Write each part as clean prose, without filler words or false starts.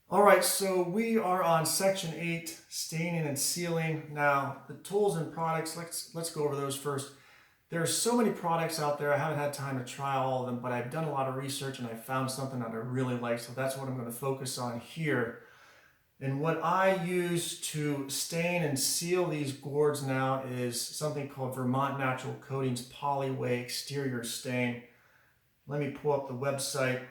All right, so we are on section 8, staining and sealing. Now, the tools and products, let's go over those first. There are so many products out there. I haven't had time to try all of them, but I've done a lot of research and I found something that I really like, so that's what I'm going to focus on here. And what I use to stain and seal these gourds now is something called Vermont Natural Coatings Polyway Exterior Stain. Let me pull up the website.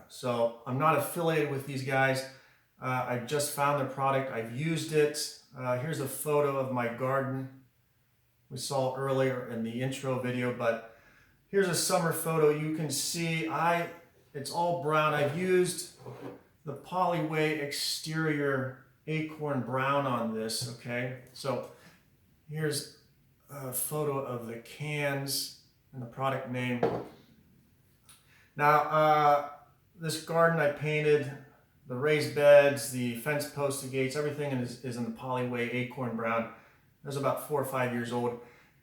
So I'm not affiliated with these guys. I just found their product. I've used it. Here's a photo of my garden we saw earlier in the intro video, but here's a summer photo. You can see it's all brown. I've used the Polyway Exterior Acorn Brown on this, okay? So here's a photo of the cans and the product name. Now, this garden I painted, the raised beds, the fence posts, the gates, everything is in the Polyway Acorn Brown. It was about 4 or 5 years old.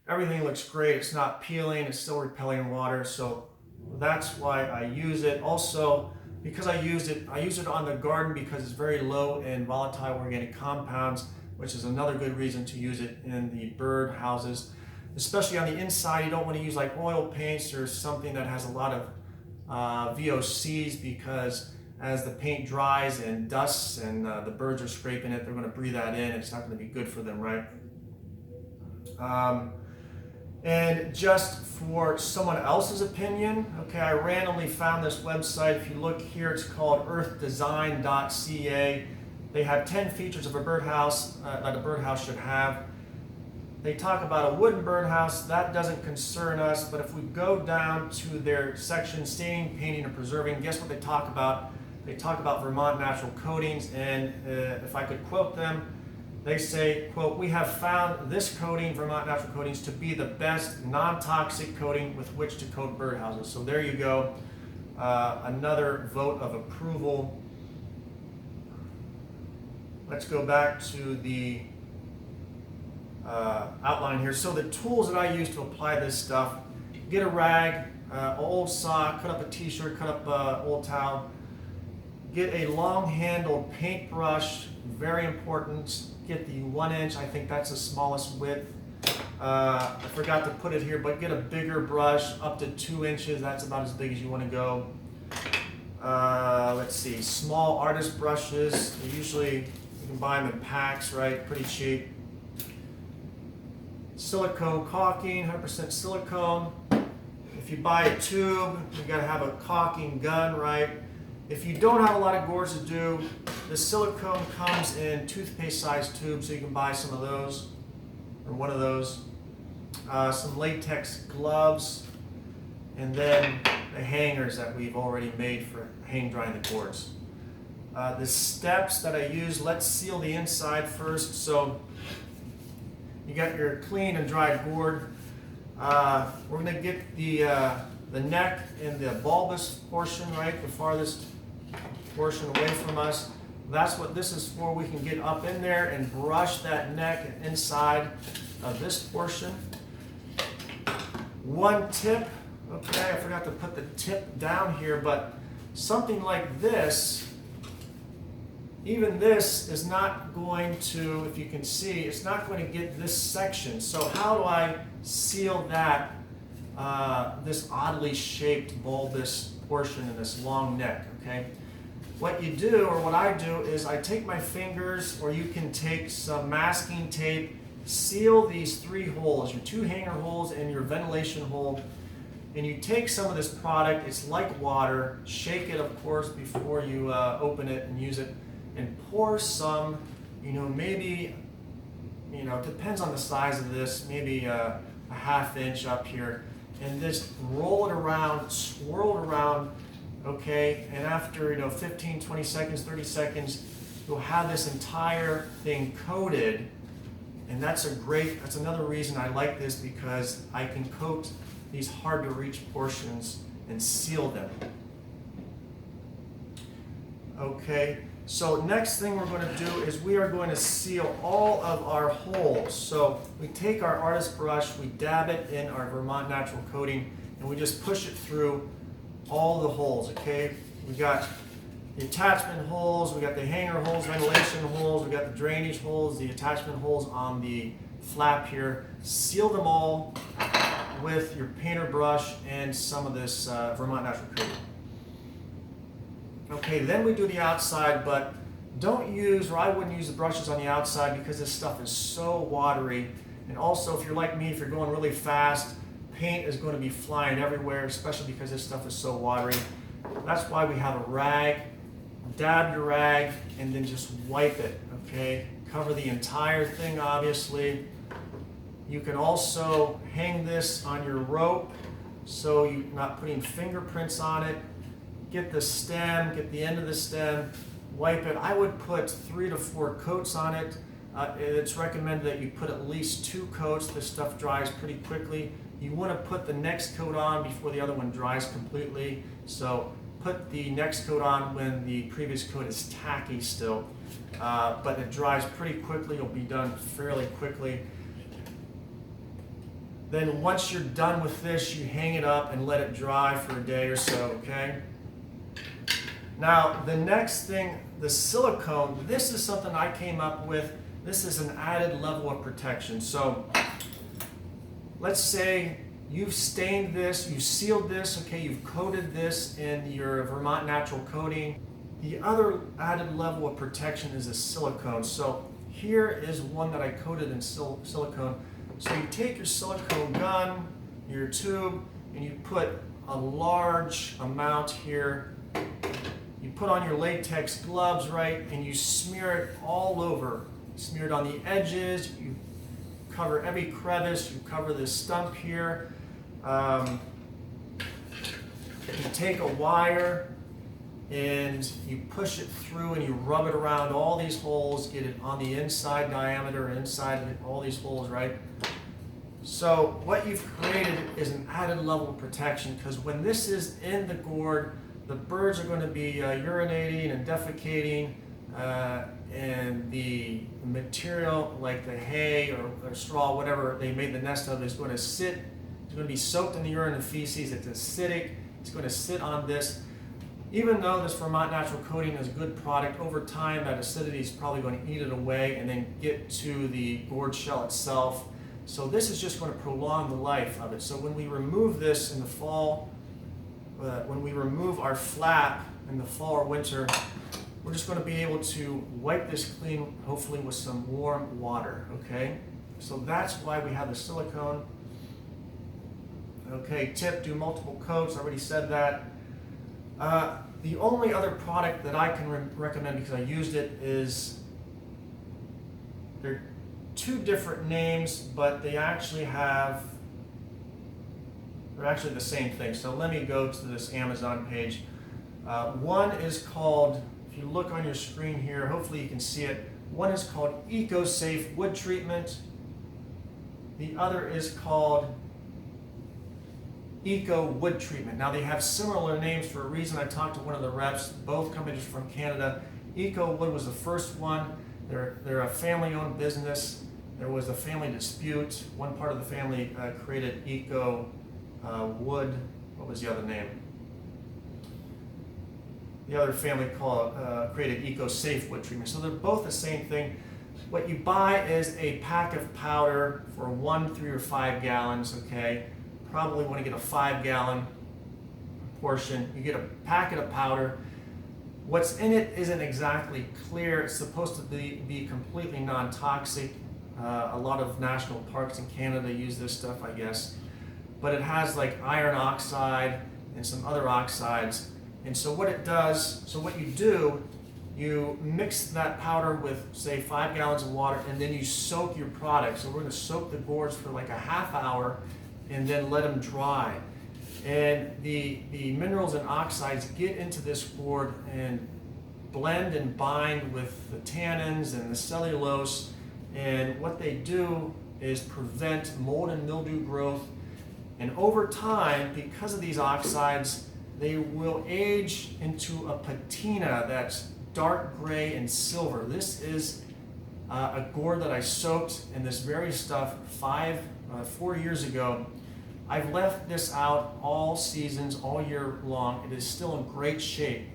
Everything looks great. It's not peeling. It's still repelling water. So that's why I use it. Also, because I use it on the garden because it's very low in volatile organic compounds, which is another good reason to use it in the bird houses. Especially on the inside, you don't want to use like oil paints or something that has a lot of VOCs, because as the paint dries and dusts and the birds are scraping it, they're going to breathe that in. It's not going to be good for them, right? And just for someone else's opinion, okay, I randomly found this website. If you look here, it's called earthdesign.ca. They have 10 features of a birdhouse that a birdhouse should have. They talk about a wooden birdhouse. That doesn't concern us, but if we go down to their section, staining, painting, and preserving, guess what they talk about? They talk about Vermont Natural Coatings, and if I could quote them, they say, quote, "We have found this coating, Vermont Natural Coatings, to be the best non-toxic coating with which to coat birdhouses." So there you go, another vote of approval. Let's go back to the outline here. So the tools that I use to apply this stuff: get a rag, old sock, cut up a t-shirt, cut up an old towel, get a long-handled paintbrush, very important. Get the 1 inch, I think that's the smallest width. I forgot to put it here, but get a bigger brush up to 2 inches. That's about as big as you want to go. Let's see, small artist brushes. Usually you can buy them in packs, right? Pretty cheap. Silicone caulking, 100% silicone. If you buy a tube, you got to have a caulking gun, right? If you don't have a lot of gourds to do, the silicone comes in toothpaste-sized tubes, so you can buy some of those, or one of those. Some latex gloves, and then the hangers that we've already made for hang drying the gourds. The steps that I use: let's seal the inside first. So you got your clean and dried gourd. We're going to get the neck and the bulbous portion, right, the farthest portion away from us. That's what this is for. We can get up in there and brush that neck and inside of this portion. One tip, okay, I forgot to put the tip down here, but something like this, even this is not going to, if you can see, it's not going to get this section. So how do I seal that, this oddly shaped bulbous portion in this long neck, okay? What you do, or what I do, is I take my fingers, or you can take some masking tape, seal these 3 holes, your 2 hanger holes and your ventilation hole, and you take some of this product. It's like water. Shake it, of course, before you open it and use it, and pour some, maybe, depends on the size of this, maybe a ½ inch up here, and just roll it around, swirl it around. Okay, and after 15, 20 seconds, 30 seconds, you'll have this entire thing coated, and that's another reason I like this, because I can coat these hard to reach portions and seal them. Okay, so next thing we're going to do is we are going to seal all of our holes. So we take our artist brush, we dab it in our Vermont Natural Coating, and we just push it through all the holes, okay? We got the attachment holes, we got the hanger holes, ventilation holes, we got the drainage holes, the attachment holes on the flap here. Seal them all with your painter brush and some of this Vermont Natural Coating. Okay, then we do the outside, but don't use, or I wouldn't use the brushes on the outside because this stuff is so watery. And also, if you're like me, if you're going really fast, paint is going to be flying everywhere, especially because this stuff is so watery. That's why we have a rag. Dab your rag and then just wipe it, okay? Cover the entire thing, obviously. You can also hang this on your rope so you're not putting fingerprints on it. Get the stem, get the end of the stem, wipe it. I would put 3 to 4 coats on it. It's recommended that you put at least 2 coats. This stuff dries pretty quickly. You want to put the next coat on before the other one dries completely. So put the next coat on when the previous coat is tacky still. But it dries pretty quickly. It'll be done fairly quickly. Then once you're done with this, you hang it up and let it dry for a day or so, okay? Now, the next thing, the silicone, this is something I came up with. This is an added level of protection. So let's say you've stained this, you've sealed this, okay, you've coated this in your Vermont Natural Coating. The other added level of protection is a silicone. So here is one that I coated in silicone. So you take your silicone gun, your tube, and you put a large amount here. You put on your latex gloves, right, and you smear it all over. Smear it on the edges, you cover every crevice, you cover this stump here. You take a wire and you push it through and you rub it around all these holes, get it on the inside diameter, inside all these holes, right? So what you've created is an added level of protection, because when this is in the gourd, the birds are going to be urinating and defecating, and the material like the hay or straw, whatever they made the nest of, is going to sit, it's going to be soaked in the urine and feces. It's acidic, it's going to sit on this. Even though this Vermont Natural Coating is a good product, over time that acidity is probably going to eat it away and then get to the gourd shell itself. So this is just going to prolong the life of it. So when we remove this in the fall, when we remove our flap in the fall or winter, we're just going to be able to wipe this clean, hopefully with some warm water, okay? So that's why we have the silicone. Okay, tip, do multiple coats, I already said that. The only other product that I can recommend, because I used it, is, they're 2 different names, but they're actually the same thing. So let me go to this Amazon page. One is called, if you look on your screen here, hopefully you can see it. One is called Ecosafe Wood Treatment. The other is called Eco Wood Treatment. Now they have similar names for a reason. I talked to one of the reps. Both companies are from Canada. Eco Wood was the first one. They're a family-owned business. There was a family dispute. One part of the family created Eco Wood. What was the other name? The other family created Ecosafe Wood Treatment. So they're both the same thing. What you buy is a pack of powder for 1, 3, or 5 gallons, okay? Probably want to get a 5-gallon portion. You get a packet of powder. What's in it isn't exactly clear. It's supposed to be completely non-toxic. A lot of national parks in Canada use this stuff, I guess. But it has like iron oxide and some other oxides. And so what it does, so what you do, you mix that powder with, say, 5 gallons of water, and then you soak your product. So we're going to soak the gourds for like a half hour and then let them dry. And the minerals and oxides get into this gourd and blend and bind with the tannins and the cellulose. And what they do is prevent mold and mildew growth. And over time, because of these oxides, they will age into a patina that's dark gray and silver. This is a gourd that I soaked in this very stuff 4 years ago. I've left this out all seasons, all year long. It is still in great shape.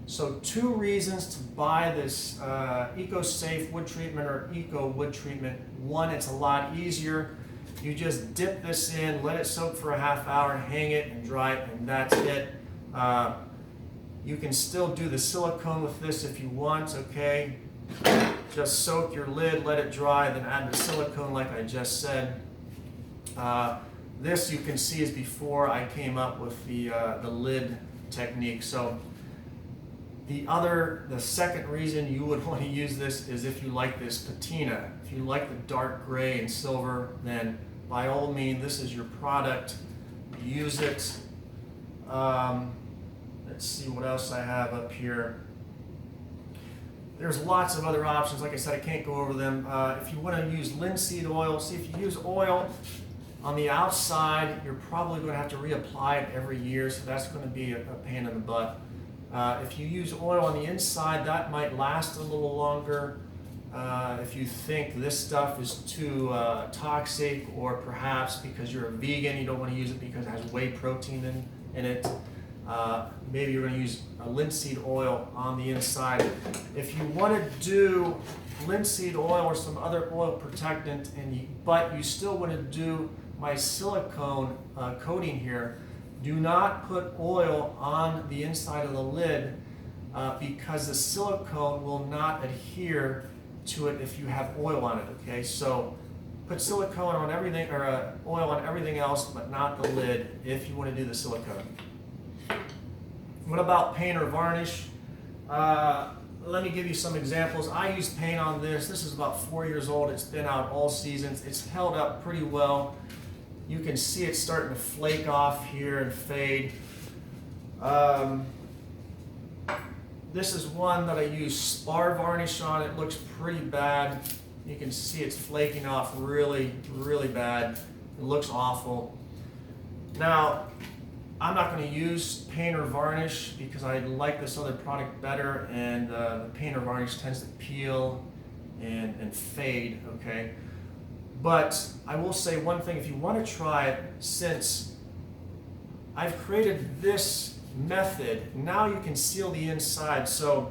So 2 reasons to buy this Ecosafe wood treatment or Eco wood treatment. 1, it's a lot easier. You just dip this in, let it soak for a half hour, hang it and dry it, and that's it. You can still do the silicone with this if you want, okay? Just soak your lid, let it dry, then add the silicone like I just said. This you can see is before I came up with the lid technique. So the second reason you would want to use this is if you like this patina. If you like the dark gray and silver, then by all means, this is your product. Use it. Let's see what else I have up here. There's lots of other options. Like I said, I can't go over them. If you want to use linseed oil, see if you use oil on the outside, you're probably going to have to reapply it every year, so that's going to be a pain in the butt. If you use oil on the inside, that might last a little longer. If you think this stuff is too toxic, or perhaps because you're a vegan, you don't want to use it because it has whey protein in it, maybe you're going to use a linseed oil on the inside. If you want to do linseed oil or some other oil protectant, but you still want to do my silicone coating here, do not put oil on the inside of the lid because the silicone will not adhere to it if you have oil on it, okay? So put silicone on everything, or oil on everything else, but not the lid if you want to do the silicone. What about paint or varnish? Let me give you some examples. I use paint on this. This is about 4 years old. It's been out all seasons. It's held up pretty well. You can see it starting to flake off here and fade. This is one that I use spar varnish on. It looks pretty bad. You can see it's flaking off really, really bad. It looks awful. Now, I'm not going to use paint or varnish because I like this other product better, and the paint or varnish tends to peel and fade, okay? But I will say one thing, if you want to try it, since I've created this method, now you can seal the inside. So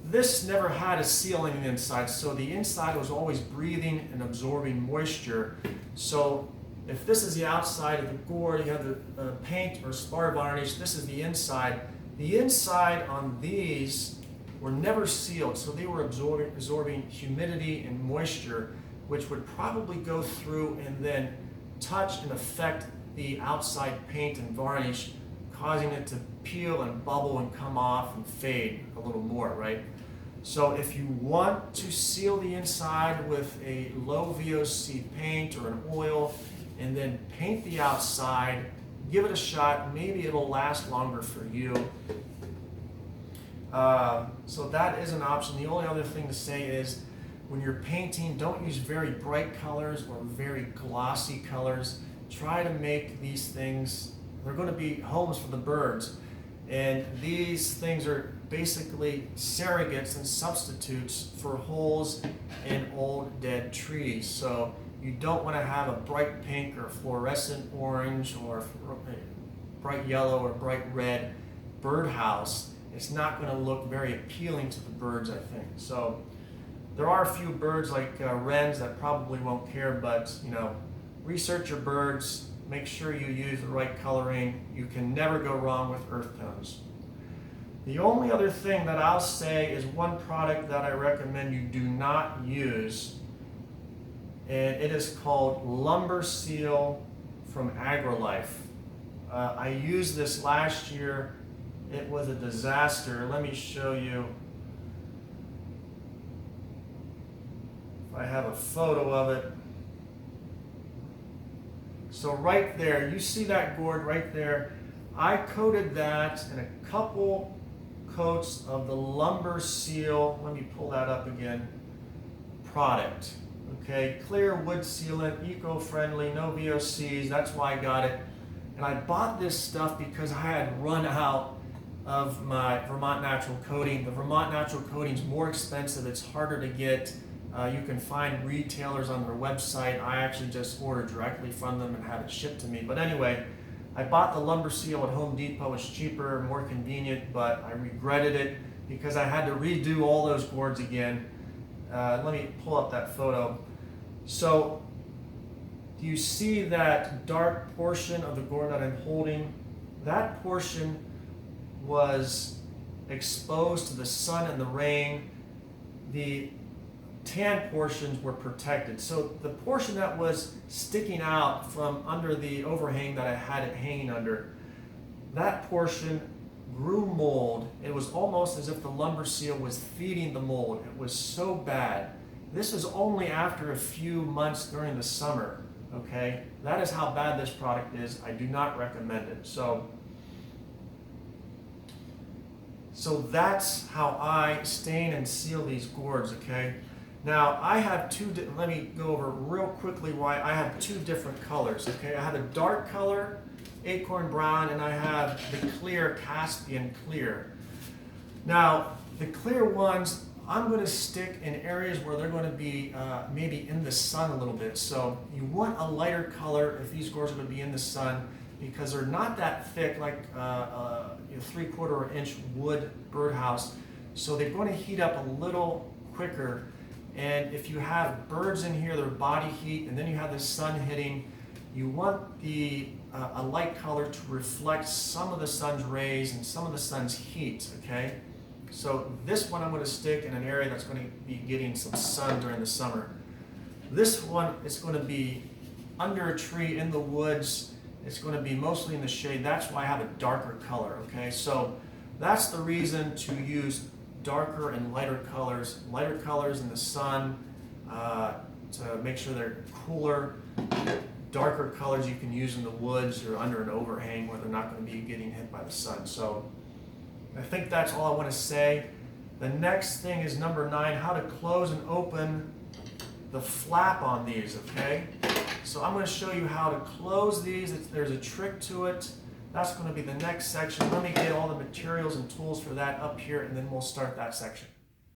this never had a sealing in the inside, so the inside was always breathing and absorbing moisture. So if this is the outside of the gourd, you have the paint or spar varnish, this is the inside. The inside on these were never sealed, so they were absorbing humidity and moisture, which would probably go through and then touch and affect the outside paint and varnish, causing it to peel and bubble and come off and fade a little more, right? So if you want to seal the inside with a low VOC paint or an oil, and then paint the outside, give it a shot, maybe it'll last longer for you. So that is an option. The only other thing to say is, when you're painting, don't use very bright colors or very glossy colors. Try to make these things, they're going to be homes for the birds. And these things are basically surrogates and substitutes for holes in old dead trees. So you don't want to have a bright pink or fluorescent orange or bright yellow or bright red birdhouse. It's not going to look very appealing to the birds, I think. So there are a few birds like wrens that probably won't care, but you know, research your birds, make sure you use the right coloring. You can never go wrong with earth tones. The only other thing that I'll say is one product that I recommend you do not use, and it is called Lumber Seal from AgriLife. I used this last year. It was a disaster. Let me show you. I have a photo of it. So right there, you see that gourd right there. I coated that in a couple coats of the Lumber Seal, let me pull that up again, product. Okay, clear wood sealant, eco-friendly, no VOCs, that's why I got it. And I bought this stuff because I had run out of my Vermont Natural Coating. The Vermont Natural Coating is more expensive, it's harder to get. You can find retailers on their website. I actually just ordered directly from them and had it shipped to me. But anyway, I bought the lumber seal at Home Depot. It's cheaper, more convenient, but I regretted it because I had to redo all those gourds again. Let me pull up that photo. So, do you see that dark portion of the gourd that I'm holding? That portion was exposed to the sun and the rain. The tan portions were protected. So the portion that was sticking out from under the overhang that I had it hanging under, that portion grew mold. It was almost as if the lumber seal was feeding the mold. It was so bad. This is only after a few months during the summer, okay? That is how bad this product is. I do not recommend it. So that's how I stain and seal these gourds, okay? Now, I have let me go over real quickly why I have two different colors, okay? I have a dark color, acorn brown, and I have the clear Caspian clear. Now, the clear ones, I'm going to stick in areas where they're going to be maybe in the sun a little bit. So you want a lighter color if these gourds are going to be in the sun, because they're not that thick like 3/4 inch wood birdhouse. So they're going to heat up a little quicker. And if you have birds in here, their body heat, and then you have the sun hitting, you want a light color to reflect some of the sun's rays and some of the sun's heat, okay? So this one I'm going to stick in an area that's going to be getting some sun during the summer. This one is going to be under a tree in the woods. It's going to be mostly in the shade. That's why I have a darker color, okay? So that's the reason to use darker and lighter colors in the sun to make sure they're cooler. Darker colors you can use in the woods or under an overhang where they're not going to be getting hit by the sun. So I think that's all I want to say. The next thing is number 9, how to close and open the flap on these, okay? So I'm going to show you how to close these. There's a trick to it. That's going to be the next section. Let me get all the materials and tools for that up here, and then we'll start that section.